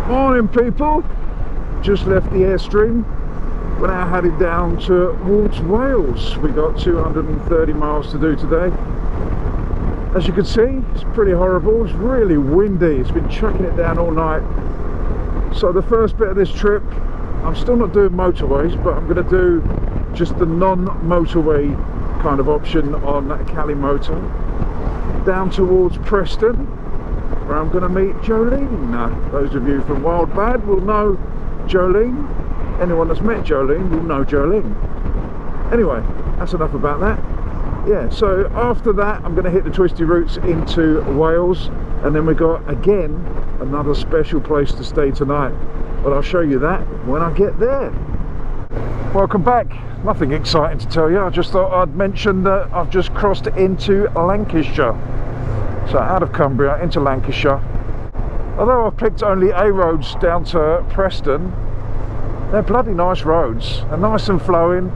Morning people, just left the Airstream. We're now headed down towards Wales. We got 230 miles to do today. As you can see, it's pretty horrible. It's really windy. It's been chucking it down all night. So the first bit of this trip, I'm still not doing motorways, but I'm going to do just the non-motorway kind of option on Cali Motor down towards Preston, where I'm going to meet Jolene. Those of you from Wild Bad will know Jolene. Anyone that's met Jolene will know Jolene. Anyway, that's enough about that. Yeah, so after that I'm going to hit the twisty routes into Wales, and then we got again another special place to stay tonight, but I'll show you that when I get there. Welcome back. Nothing exciting to tell you. I just thought I'd mention that I've just crossed into Lancashire. So out of Cumbria into Lancashire. Although I've picked only A roads down to Preston, they're bloody nice roads. They're nice and flowing.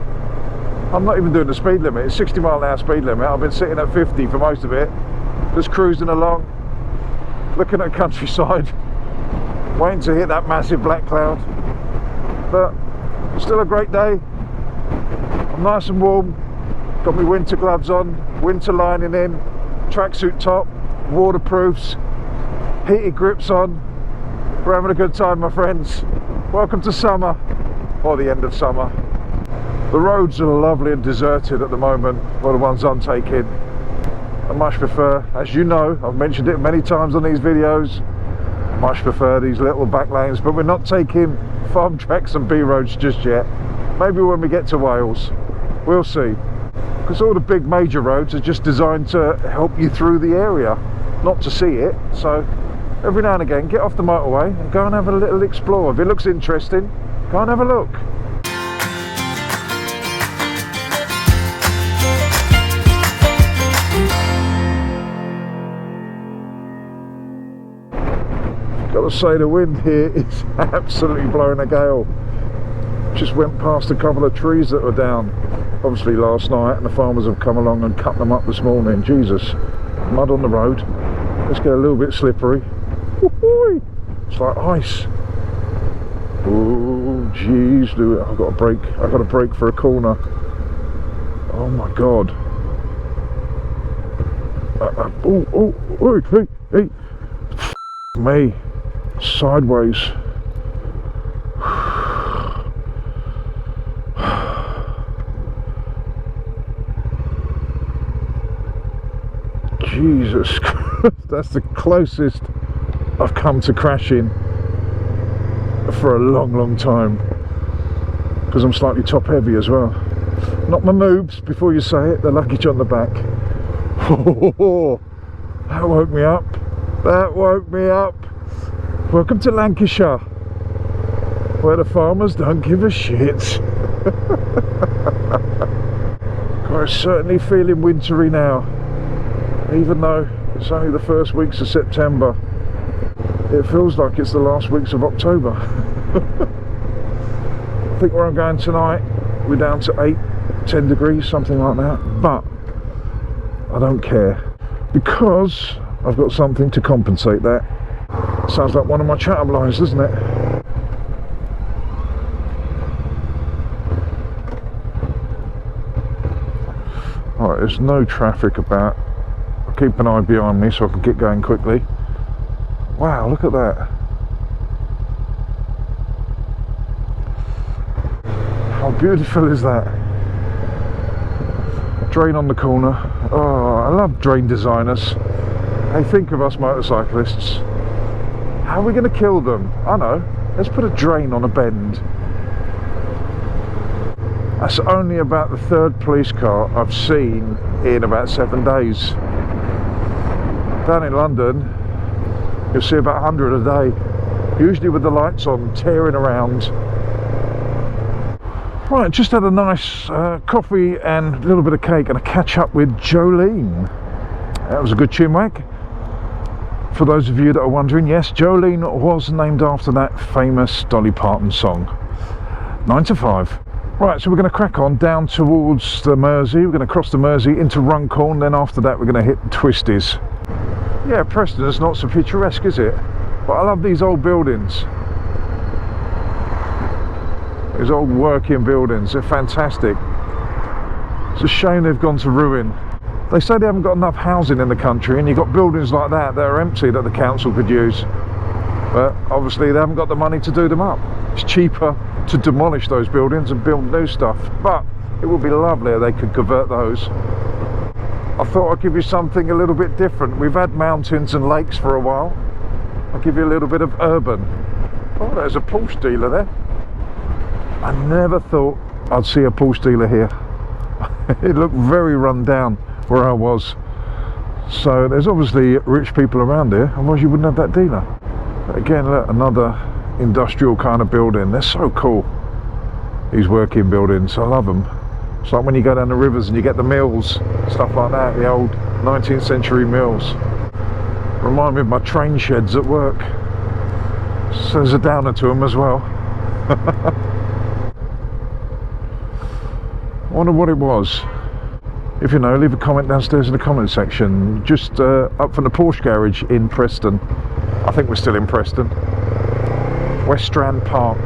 I'm not even doing the speed limit. It's 60-mile-an-hour speed limit. I've been sitting at 50 for most of it. Just cruising along, looking at countryside, waiting to hit that massive black cloud. But still a great day. I'm nice and warm. Got my winter gloves on, winter lining in, tracksuit top, waterproofs, heated grips on. We're having a good time, my friends. Welcome to summer, or the end of summer. The roads are lovely and deserted at the moment, well, the ones I'm taking. I much prefer, as you know, I've mentioned it many times on these videos, much prefer these little back lanes, but we're not taking farm tracks and B roads just yet. Maybe when we get to Wales, we'll see. Because all the big major roads are just designed to help you through the area, not to see it. So every now and again, get off the motorway and go and have a little explore. If it looks interesting, go and have a look. Got to say, the wind here is absolutely blowing a gale. Just went past a couple of trees that were down, obviously last night, and the farmers have come along and cut them up this morning. Jesus, mud on the road. Let's get a little bit slippery. It's like ice. Oh, jeez, I've got to brake. I've got to brake for a corner. Oh my God. Hey. Me. Sideways. Jesus Christ, that's the closest I've come to crashing for a long time, because I'm slightly top heavy as well. Not my moobs, before you say it, the luggage on the back. Oh, that woke me up. That woke me up. Welcome to Lancashire, where the farmers don't give a shit. God, it's certainly feeling wintry now, even though it's only the first weeks of September. It feels like it's the last weeks of October. I think where I'm going tonight, we're down to 8-10 degrees, something like that, but I don't care, because I've got something to compensate that. Sounds like one of my chat-up lines, doesn't it? Alright, there's no traffic about. I'll keep an eye behind me so I can get going quickly. Wow, look at that. How beautiful is that? Drain on the corner. Oh, I love drain designers. Hey, think of us motorcyclists. How are we going to kill them? I know. Let's put a drain on a bend. That's only about the third police car I've seen in about 7 days. Down in London, you'll see about 100 a day, usually with the lights on, tearing around. Right, just had a nice coffee and a little bit of cake and a catch up with Jolene. That was a good chinwag. For those of you that are wondering, yes, Jolene was named after that famous Dolly Parton song, 9 to 5. Right, so we're going to crack on down towards the Mersey. We're going to cross the Mersey into Runcorn, then after that we're going to hit Twisties. Yeah, Preston is not so picturesque, is it? But I love these old buildings. These old working buildings, they're fantastic. It's a shame they've gone to ruin. They say they haven't got enough housing in the country, and you've got buildings like that that are empty that the council could use. But obviously they haven't got the money to do them up. It's cheaper to demolish those buildings and build new stuff. But it would be lovely if they could convert those. I thought I'd give you something a little bit different. We've had mountains and lakes for a while. I'll give you a little bit of urban. Oh, there's a Porsche dealer there. I never thought I'd see a Porsche dealer here. It looked very run down where I was. So there's obviously rich people around here, otherwise you wouldn't have that dealer. But again, look, another industrial kind of building. They're so cool, these working buildings. I love them. It's like when you go down the rivers and you get the mills, stuff like that, the old 19th century mills. Remind me of my train sheds at work. So there's a downer to them as well. I wonder what it was. If you know, leave a comment downstairs in the comment section. Just up from the Porsche garage in Preston. I think we're still in Preston. West Strand Park.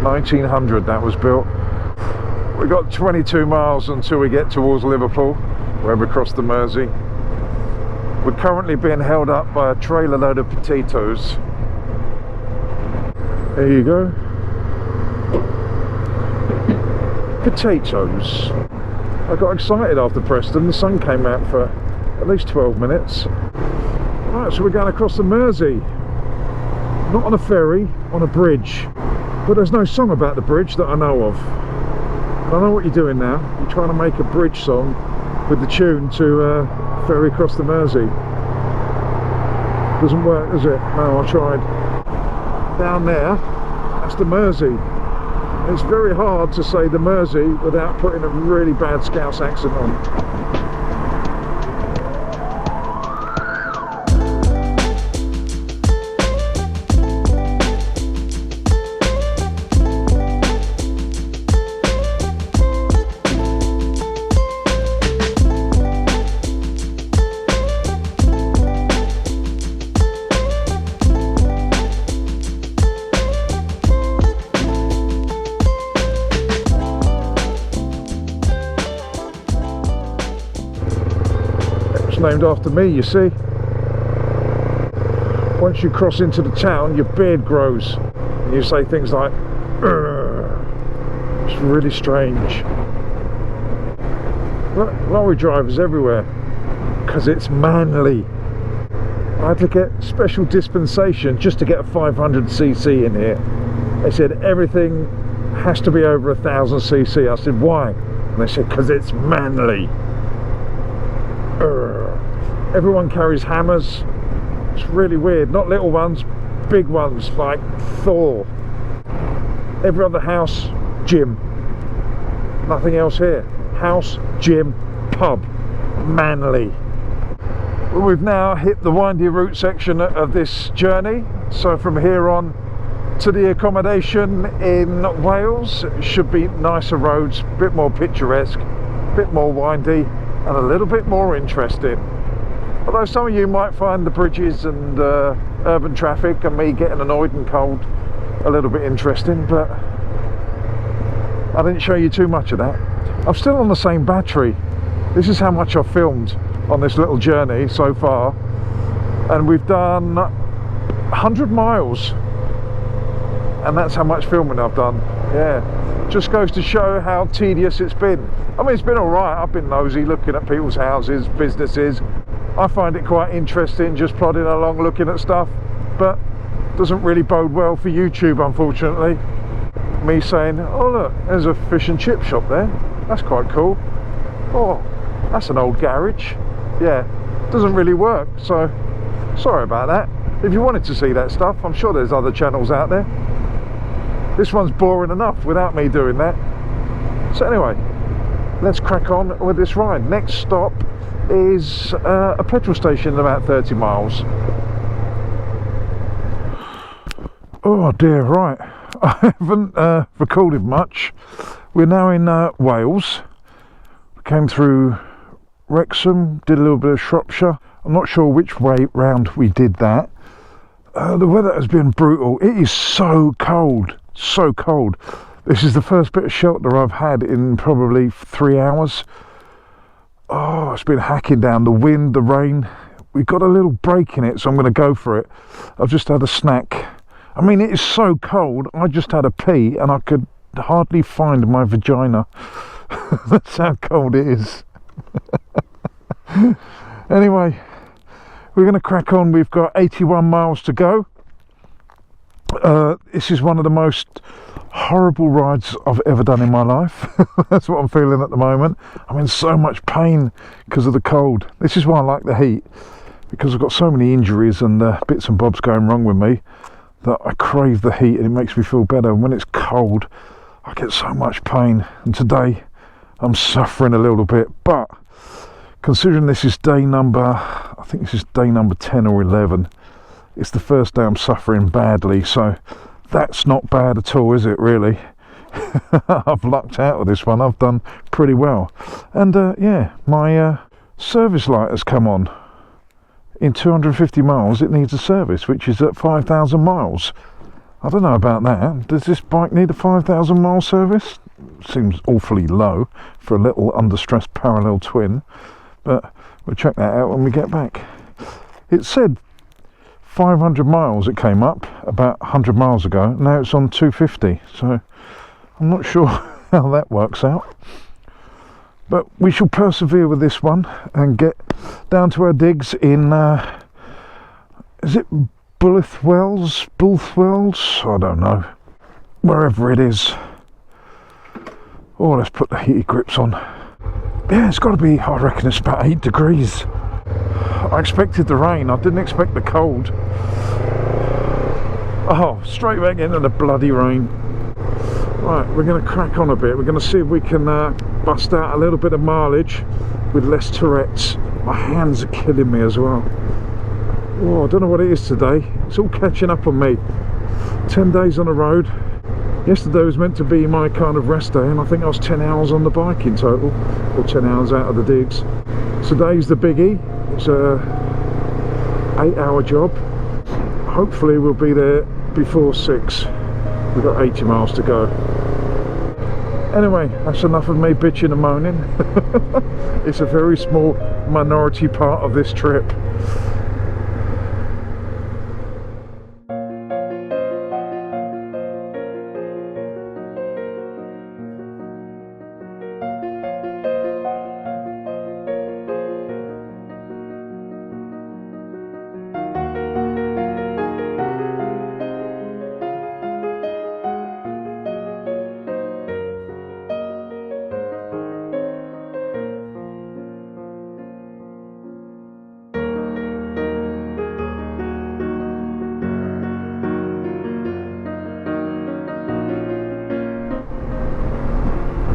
1900 that was built. We've got 22 miles until we get towards Liverpool, where we cross the Mersey. We're currently being held up by a trailer load of potatoes. There you go. Potatoes. I got excited after Preston. The sun came out for at least 12 minutes. Right, so we're going across the Mersey. Not on a ferry, on a bridge. But there's no song about the bridge that I know of. I know what you're doing now. You're trying to make a bridge song with the tune to ferry across the Mersey. Doesn't work, does it? No, I tried. Down there, that's the Mersey. It's very hard to say the Mersey without putting a really bad Scouse accent on. Named after me, you see. Once you cross into the town, your beard grows and you say things like "Urgh." It's really strange. Lorry drivers everywhere because it's manly. I had to get special dispensation just to get a 500cc in here. They said everything has to be over 1000cc. I said why? And they said because it's manly. Everyone carries hammers. It's really weird. Not little ones, big ones like Thor. Every other house, gym. Nothing else here. House, gym, pub. Manly. Well, we've now hit the windy route section of this journey. So from here on to the accommodation in Wales, it should be nicer roads, a bit more picturesque, a bit more windy, and a little bit more interesting. Although some of you might find the bridges and urban traffic and me getting annoyed and cold a little bit interesting, but I didn't show you too much of that. I'm still on the same battery. This is how much I've filmed on this little journey so far, and we've done 100 miles, and that's how much filming I've done. Yeah, just goes to show how tedious it's been. I mean, it's been alright. I've been nosy looking at people's houses, businesses. I find it quite interesting just plodding along looking at stuff, but doesn't really bode well for YouTube, unfortunately. Me saying, oh look, there's a fish and chip shop there, that's quite cool. Oh, that's an old garage. Yeah, doesn't really work, so sorry about that. If you wanted to see that stuff, I'm sure there's other channels out there. This one's boring enough without me doing that. So anyway, let's crack on with this ride. Next stop is a petrol station in about 30 miles. Oh dear, right. I haven't recorded much. We're now in Wales. We came through Wrexham, did a little bit of Shropshire. I'm not sure which way round we did that. The weather has been brutal. It is so cold, so cold. This is the first bit of shelter I've had in probably 3 hours. Oh, it's been hacking down, the wind, the rain. We've got a little break in it, so I'm going to go for it. I've just had a snack. I mean, it is so cold. I just had a pee and I could hardly find my vagina. That's how cold it is. Anyway, we're going to crack on. We've got 81 miles to go. This is one of the most horrible rides I've ever done in my life. That's what I'm feeling at the moment. I'm in so much pain because of the cold. This is why I like the heat, because I've got so many injuries and bits and bobs going wrong with me that I crave the heat and it makes me feel better. And when it's cold, I get so much pain. And today, I'm suffering a little bit. But considering this is day number, I think this is day number 10 or 11. It's the first day I'm suffering badly, so that's not bad at all, is it, really? I've lucked out of this one. I've done pretty well. And yeah, my service light has come on. In 250 miles it needs a service, which is at 5,000 miles. I don't know about that. Does this bike need a 5,000 mile service? Seems awfully low for a little under stress parallel twin, but we'll check that out when we get back. It said 500 miles it came up about 100 miles ago. Now it's on 250, so I'm not sure how that works out, but we shall persevere with this one and get down to our digs in is it Bullthwells? I don't know, wherever it is. Oh, let's put the heated grips on. Yeah, it's got to be, I reckon it's about 8 degrees. I expected the rain, I didn't expect the cold. Oh, straight back into the bloody rain. Right, we're going to crack on a bit. We're going to see if we can bust out a little bit of mileage with less Tourette's. My hands are killing me as well. Oh, I don't know what it is today. It's all catching up on me. 10 days on the road. Yesterday was meant to be my kind of rest day, and I think I was 10 hours on the bike in total, or 10 hours out of the digs. Today's the biggie. It's a 8-hour job. Hopefully we'll be there before 6. We've got 80 miles to go. Anyway, that's enough of me bitching and moaning. It's a very small minority part of this trip.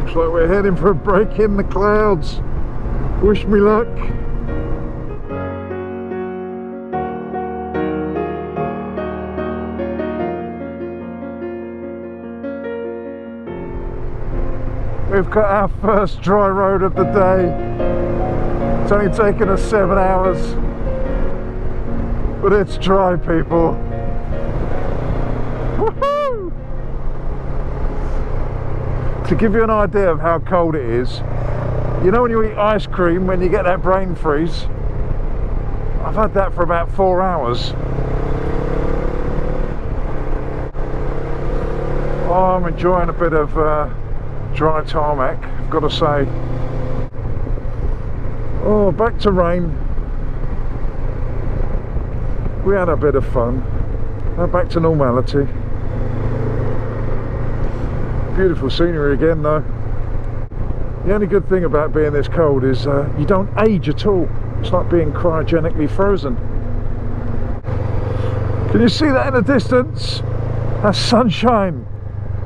Looks like we're heading for a break in the clouds. Wish me luck. We've got our first dry road of the day. It's only taken us 7 hours, but it's dry, people. Woohoo! To give you an idea of how cold it is, you know when you eat ice cream when you get that brain freeze? I've had that for about 4 hours. Oh, I'm enjoying a bit of dry tarmac, I've got to say. Oh, back to rain. We had a bit of fun. Now back to normality. Beautiful scenery again though. The only good thing about being this cold is you don't age at all. It's like being cryogenically frozen. Can you see that in the distance? That's sunshine.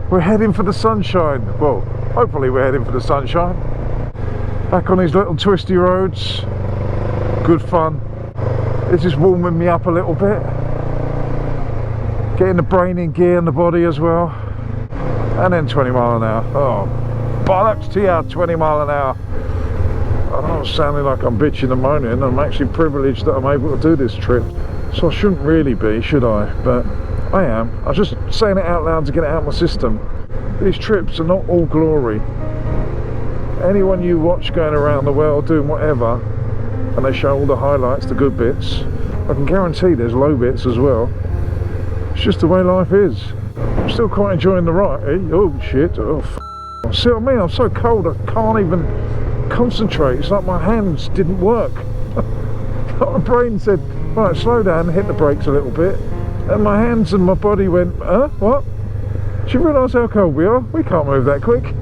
We're heading for the sunshine. Well, hopefully we're heading for the sunshine. Back on these little twisty roads. Good fun. This is warming me up a little bit. Getting the brain in gear and the body as well. And then 20 mile an hour. Oh, bollocks to you, 20 mile an hour. I know I'm sounding like I'm bitching and moaning. I'm actually privileged that I'm able to do this trip. So I shouldn't really be, should I? But I am. I'm just saying it out loud to get it out of my system. these trips are not all glory. Anyone you watch going around the world doing whatever, and they show all the highlights, the good bits, I can guarantee there's low bits as well. It's just the way life is. I'm still quite enjoying the ride. Oh shit, oh f***. See what I mean? I'm so cold I can't even concentrate. It's like my hands didn't work. My brain said, right, slow down, hit the brakes a little bit. And my hands and my body went, what? Do you realise how cold we are? We can't move that quick.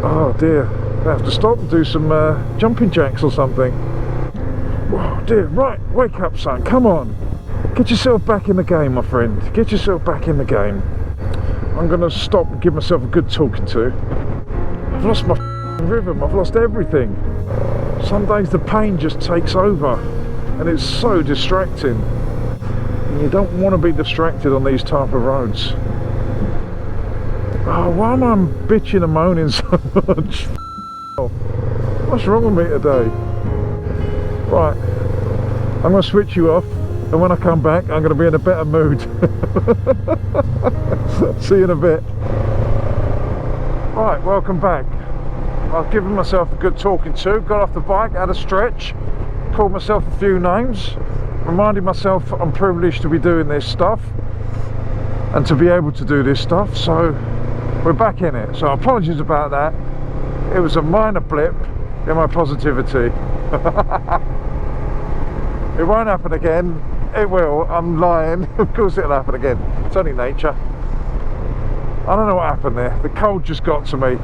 Oh dear, I have to stop and do some jumping jacks or something. Oh dear, right, wake up son, come on. Get yourself back in the game, my friend. Get yourself back in the game. I'm going to stop and give myself a good talking to. I've lost my rhythm, I've lost everything. Some days the pain just takes over and it's so distracting. And you don't want to be distracted on these type of roads. Oh, why am I bitching and moaning so much? What's wrong with me today? Right, I'm going to switch you off, and when I come back I'm going to be in a better mood. See you in a bit. Right, welcome back. I've given myself a good talking to, got off the bike, had a stretch, called myself a few names, reminded myself I'm privileged to be doing this stuff and to be able to do this stuff, so we're back in it. So apologies about that. It was a minor blip in my positivity. It won't happen again. It will, I'm lying. Of course it'll happen again. It's only nature. I don't know what happened there. The cold just got to me.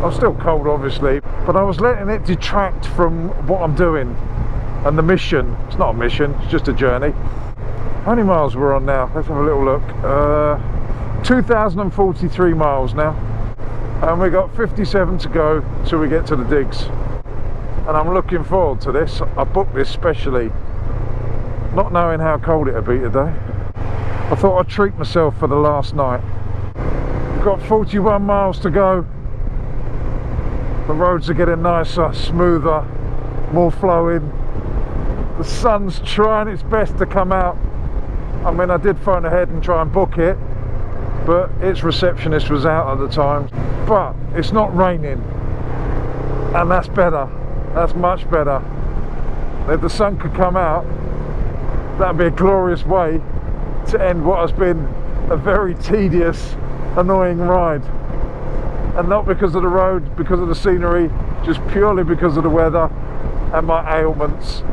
I'm still cold obviously, but I was letting it detract from what I'm doing and the mission. It's not a mission, it's just a journey. How many miles we're on now? Let's have a little look. 2,043 miles now, and we got 57 to go till we get to the digs, and I'm looking forward to this. I booked this specially, not knowing how cold it'll be today. I thought I'd treat myself for the last night. We've got 41 miles to go. The roads are getting nicer, smoother, more flowing. The sun's trying its best to come out. I mean, I did phone ahead and try and book it, but its receptionist was out at the time. But it's not raining, and that's better. That's much better. If the sun could come out, that'd be a glorious way to end what has been a very tedious, annoying ride. And not because of the road, because of the scenery, just purely because of the weather and my ailments.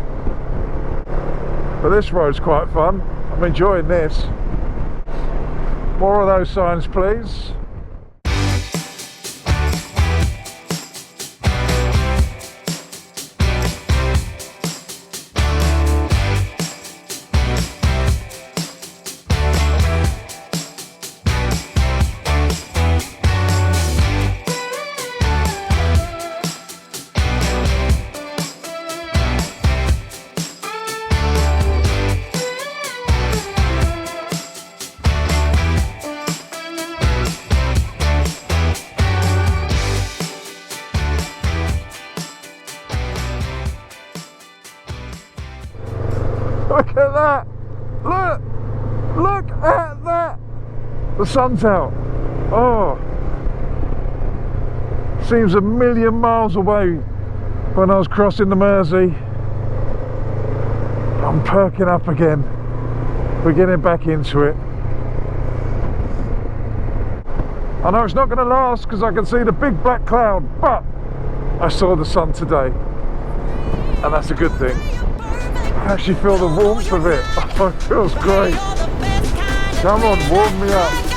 But this road's quite fun. I'm enjoying this. More of those signs, please. Look at that! Look! Look at that! The sun's out. Oh! Seems a million miles away when I was crossing the Mersey. I'm perking up again. We're getting back into it. I know it's not going to last because I can see the big black cloud, but I saw the sun today, and that's a good thing. I actually feel the warmth of it. Oh, it feels great. Come on, warm me up.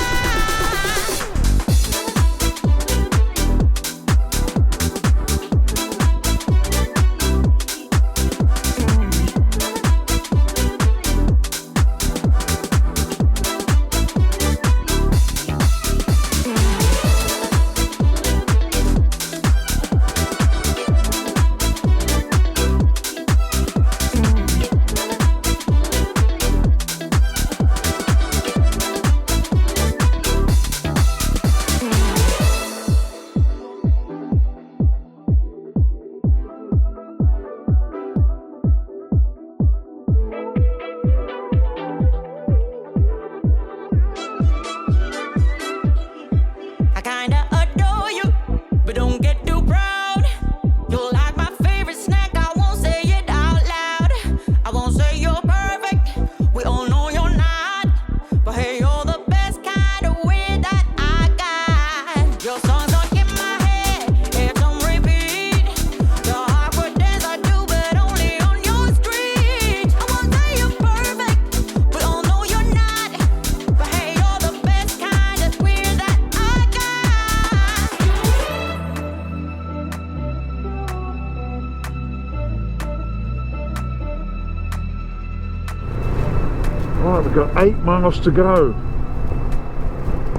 8 miles to go.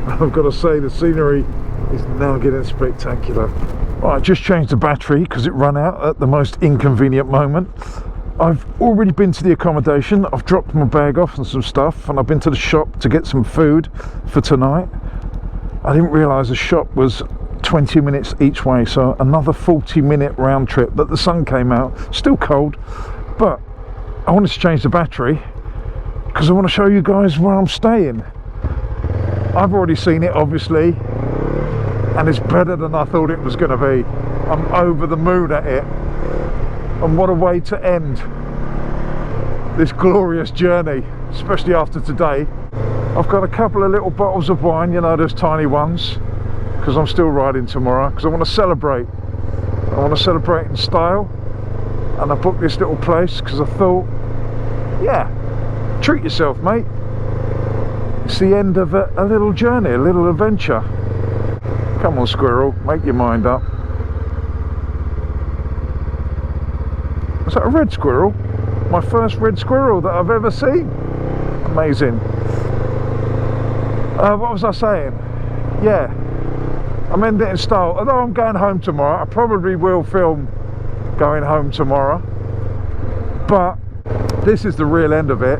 I've got to say, the scenery is now getting spectacular. Right, just changed the battery because it ran out at the most inconvenient moment. I've already been to the accommodation. I've dropped my bag off and some stuff, and I've been to the shop to get some food for tonight. I didn't realise the shop was 20 minutes each way, so another 40-minute round trip. But the sun came out, still cold, but I wanted to change the battery because I want to show you guys where I'm staying. I've already seen it, obviously, and it's better than I thought it was going to be. I'm over the moon at it. And what a way to end this glorious journey, especially after today. I've got a couple of little bottles of wine, you know, those tiny ones, because I'm still riding tomorrow, because I want to celebrate. I want to celebrate in style. And I booked this little place because I thought, yeah, treat yourself, mate. It's the end of a little journey, a little adventure. Come on, squirrel, make your mind up. Is that a red squirrel? My first red squirrel that I've ever seen. Amazing. What was I saying? Yeah, I'm ending it in style. Although I'm going home tomorrow, I probably will film going home tomorrow. But this is the real end of it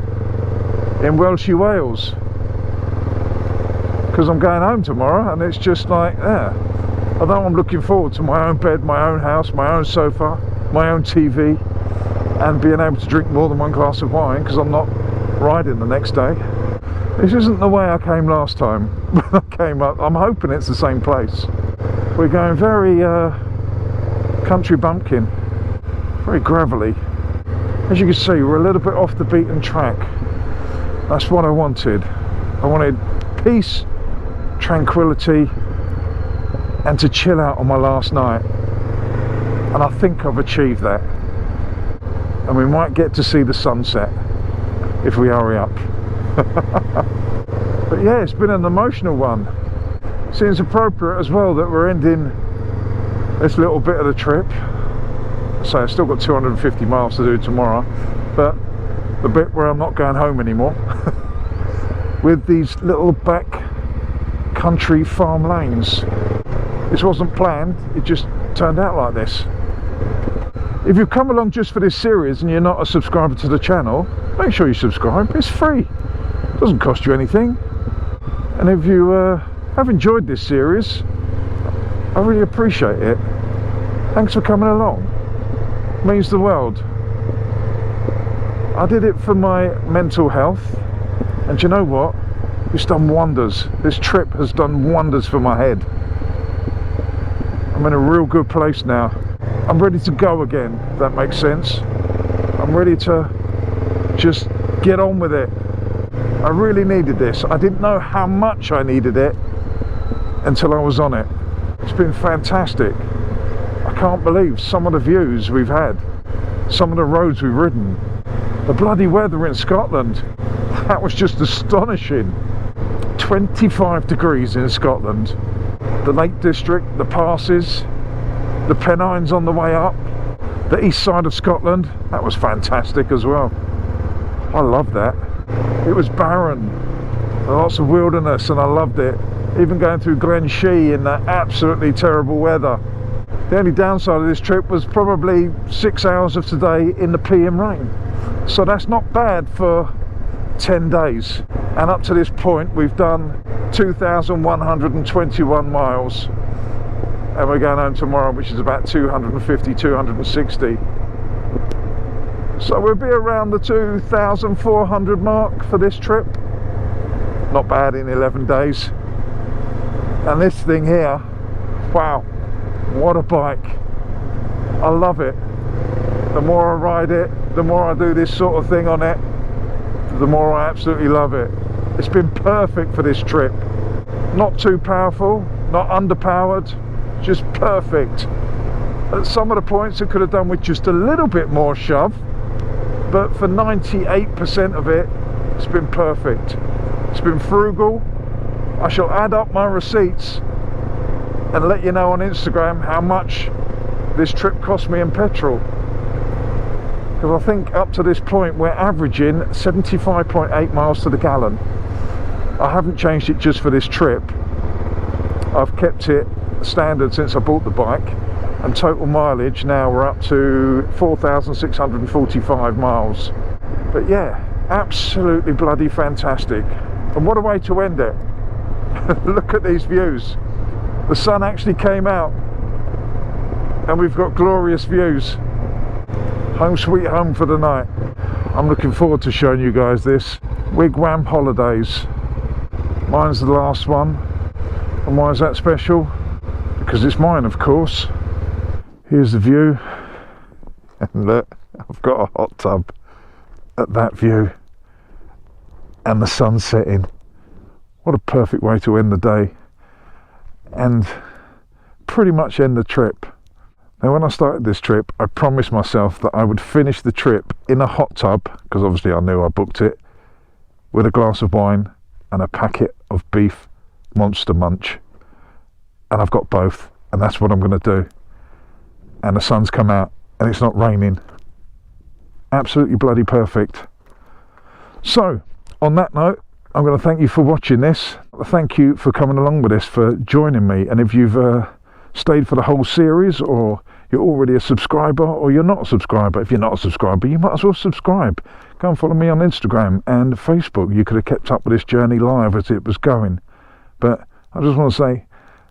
in Welshy Wales. Because I'm going home tomorrow, and it's just like, yeah. Although I'm looking forward to my own bed, my own house, my own sofa, my own TV, and being able to drink more than one glass of wine because I'm not riding the next day. This isn't the way I came last time when I came up. I'm hoping it's the same place. We're going very country bumpkin, very gravelly. As you can see, we're a little bit off the beaten track. That's what I wanted. I wanted peace, tranquility, and to chill out on my last night. And I think I've achieved that. And we might get to see the sunset if we hurry up. But yeah, it's been an emotional one. Seems appropriate as well that we're ending this little bit of the trip. So I've still got 250 miles to do tomorrow, but the bit where I'm not going home anymore with these little back country farm lanes. This wasn't planned, it just turned out like this. If you've come along just for this series and you're not a subscriber to the channel, make sure you subscribe. It's free, it doesn't cost you anything. And if you have enjoyed this series, I really appreciate it. Thanks for coming along, it means the world. I did it for my mental health, and you know what, it's done wonders. This trip has done wonders for my head. I'm in a real good place now. I'm ready to go again, if that makes sense. I'm ready to just get on with it. I really needed this. I didn't know how much I needed it until I was on it. It's been fantastic. I can't believe some of the views we've had, some of the roads we've ridden, the bloody weather in Scotland. That was just astonishing. 25 degrees in Scotland. The Lake District, the passes, the Pennines on the way up, the east side of Scotland, that was fantastic as well. I loved that. It was barren, lots of wilderness, and I loved it. Even going through Glen Shee in that absolutely terrible weather. The only downside of this trip was probably 6 hours of today in the PM rain. So that's not bad for 10 days. And up to this point we've done 2,121 miles. And we're going home tomorrow, which is about 250, 260. So we'll be around the 2,400 mark for this trip. Not bad in 11 days. And this thing here, wow, what a bike. I love it. The more I ride it, the more I do this sort of thing on it, the more I absolutely love it. It's been perfect for this trip. Not too powerful, not underpowered, just perfect. At some of the points it could have done with just a little bit more shove, but for 98% of it, it's been perfect. It's been frugal. I shall add up my receipts and let you know on Instagram how much this trip cost me in petrol. because I think up to this point we're averaging 75.8 miles to the gallon. I haven't changed it just for this trip. I've kept it standard since I bought the bike, and total mileage now we're up to 4,645 miles. But yeah, absolutely bloody fantastic. And what a way to end it. Look at these views. The sun actually came out and we've got glorious views. Home sweet home for the night. I'm looking forward to showing you guys this. Wigwam Holidays. Mine's the last one. And why is that special? Because it's mine, of course. Here's the view. And look, I've got a hot tub at that view. And the sun setting. What a perfect way to end the day. And pretty much end the trip. Now, when I started this trip, I promised myself that I would finish the trip in a hot tub, because obviously I knew I booked it, with a glass of wine and a packet of beef Monster Munch. And I've got both, and that's what I'm going to do. And the sun's come out and it's not raining. Absolutely bloody perfect. So on that note, I'm going to thank you for watching this. Thank you for coming along with this, for joining me. And if you've stayed for the whole series, or you're already a subscriber, or you're not a subscriber, if you're not a subscriber, you might as well subscribe. Go and follow me on Instagram and Facebook. You could have kept up with this journey live as it was going. But I just want to say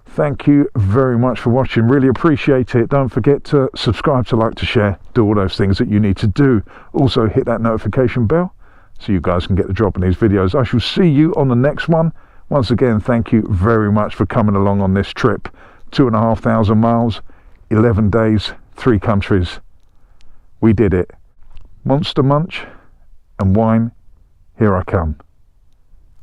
thank you very much for watching. Really appreciate it. Don't forget to subscribe, to like, to share, do all those things that you need to do. Also hit that notification bell so you guys can get the drop in these videos. I shall see you on the next one. Once again, thank you very much for coming along on this trip. 2,500 miles, 11 days, 3 countries. We did it. Monster Munch and wine, here I come.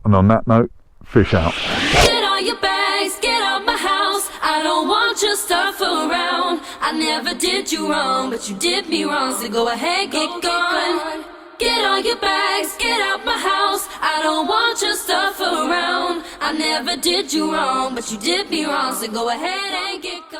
And on that note, fish out. Get all your bags, get out my house. I don't want your stuff around. I never did you wrong, but you did me wrong. So go ahead, get gone. Get all your bags, get out my house. I don't want your stuff around. I never did you wrong, but you did me wrong. So go ahead and get gone.